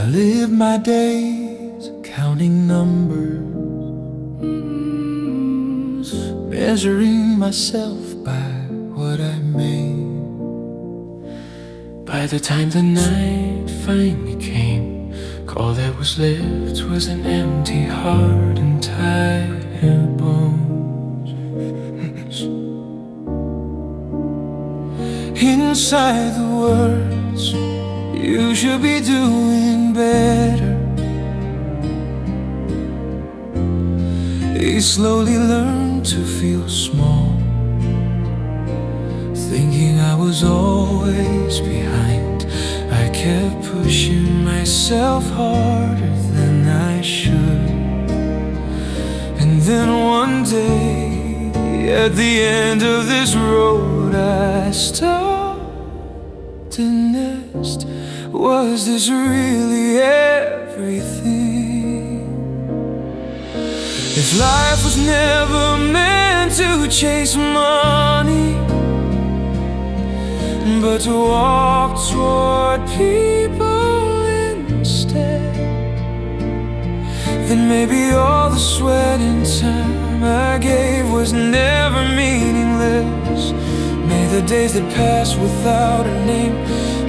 I live my days counting numbers, measuring myself by what I made. By the time the night finally came, all that was left was an empty heart and tired bones. Inside the words, you should be doing better. He slowly learned to feel small, thinking I was always behind. I kept pushing myself harder than I should. And then one day, at the end of this road, I stopped and asked, was this really everything? If life was never meant to chase money, but to walk toward people instead, then maybe all the sweat and time I gave was never meaningless. May the days that pass without a name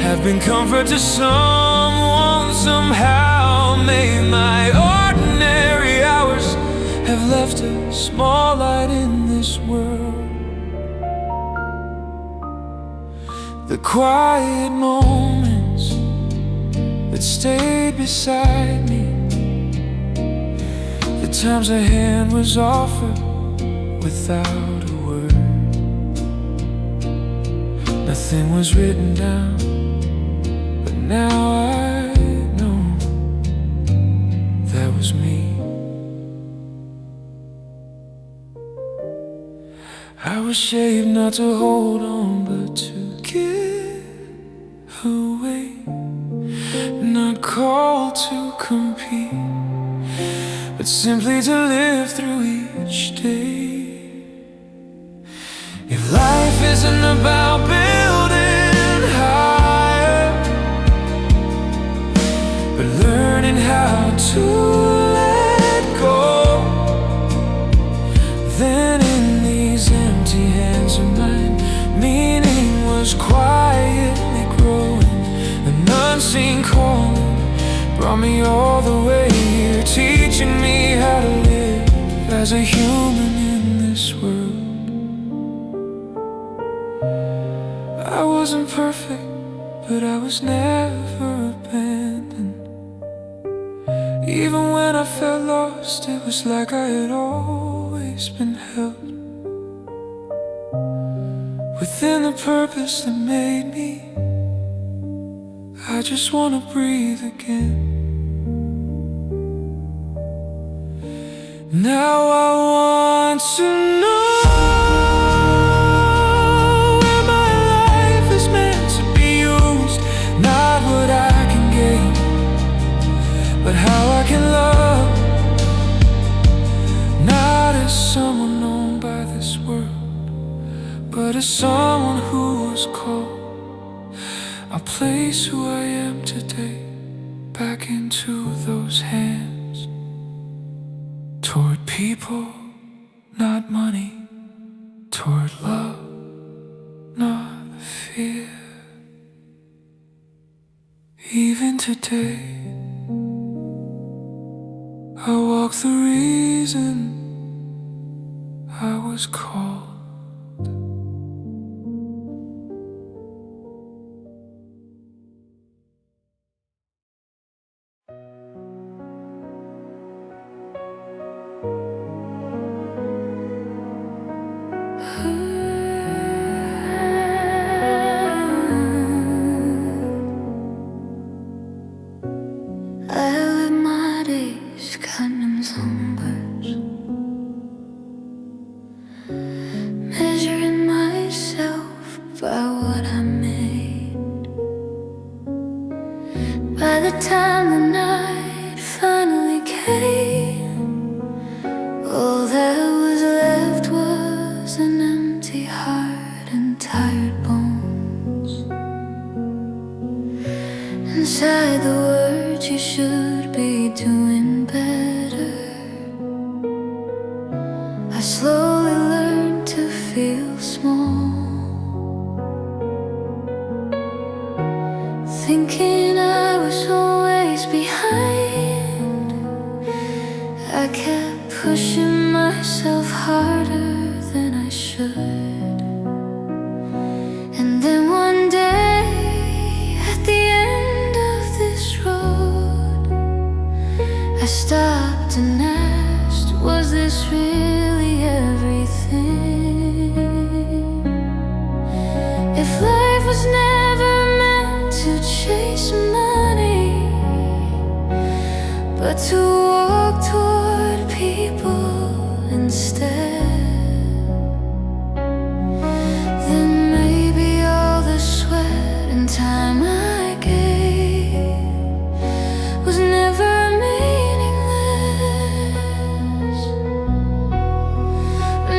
have been comfort to someone somehow. May my ordinary hours have left a small light in this world. The quiet moments that stayed beside me, the times a hand was offered without a word. Nothing was written down, but now I know that was me. I was shaped not to hold on, but to give away. Not called to compete, but simply to live through each day. If life isn't about building higher, but learning how to let go, then in these empty hands of mine, meaning was quietly growing. An unseen calling brought me all the way here, teaching me how to live as a human in this world. I wasn't perfect, but I was never abandoned. Even when I felt lost, it was like I had always been held within the purpose that made me. I just wanna breathe again. Now I want to know where my life is meant to be used. Not what I can gain, but how I can love. Not as someone known by this world, but as someone who was called. I'll place who I am today back into those hands, toward people, not money, toward love, not fear. Even today, I walk the reason I was called. Measuring myself by what I made. By the time the night finally came, all that was left was an empty heart and tired bones. Inside the words words, you should be doing better. I slowly learned to feel small, thinking I was always behind. I kept pushing myself harder than I should. And then one day, at the end of this road, I stopped and asked, was this really everything? If life was never meant to chase money, but to walk toward people instead, then maybe all the sweat and time I gave was never meaningless.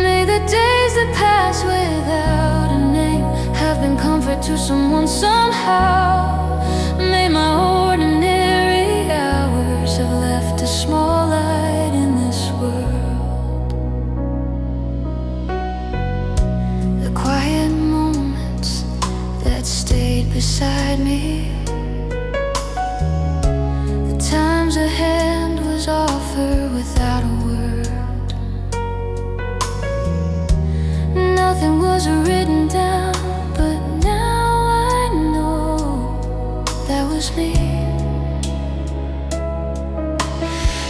May the days that pass without a name have been comfort to someone somehow. May my ordinary hours have left a small light in this world. The quiet moments that stayed beside me, the times a hand was offered without a word. Nothing was written down, but now I know that was me.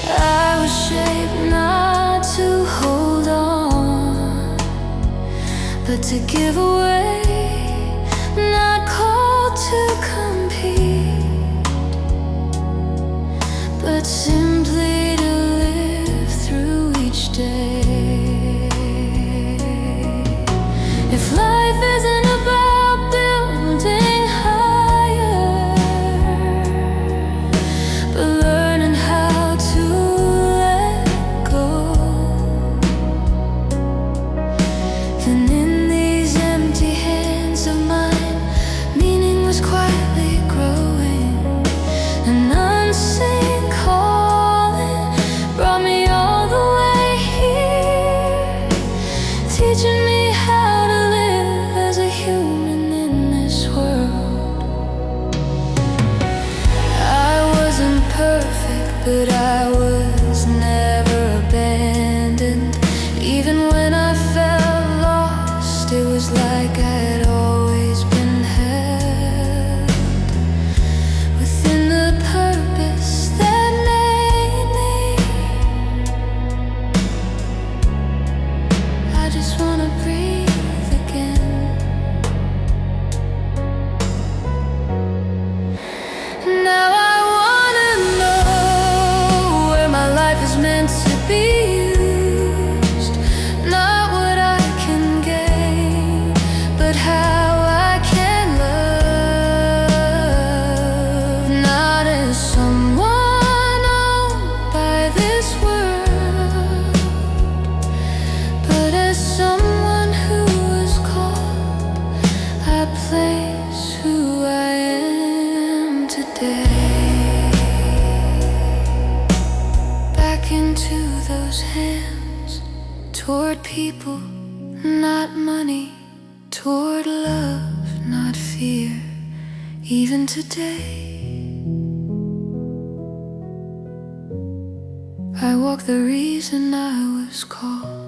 I was shaped not to hold on, but to give away, not called to compete, but simply to live through each day. If life isn't about building higher, but learning how to let go, then in these empty hands of mine, meaning was quietly growing. An unseen calling brought me all the way here, teaching me how to live as a human in this world. I wasn't perfect, but I was never abandoned. Even when I felt lost, it was like I had always been held within the purpose that made me. I just wanna breathe again. Now I wanna know where my life is meant to be used. Not what I can gain, but how I can love. Not as someone owned by this world, but as someone who was called. I place who I am today back into those hands, toward people, not money, toward love, not fear. Even today, I walk the reason I was called.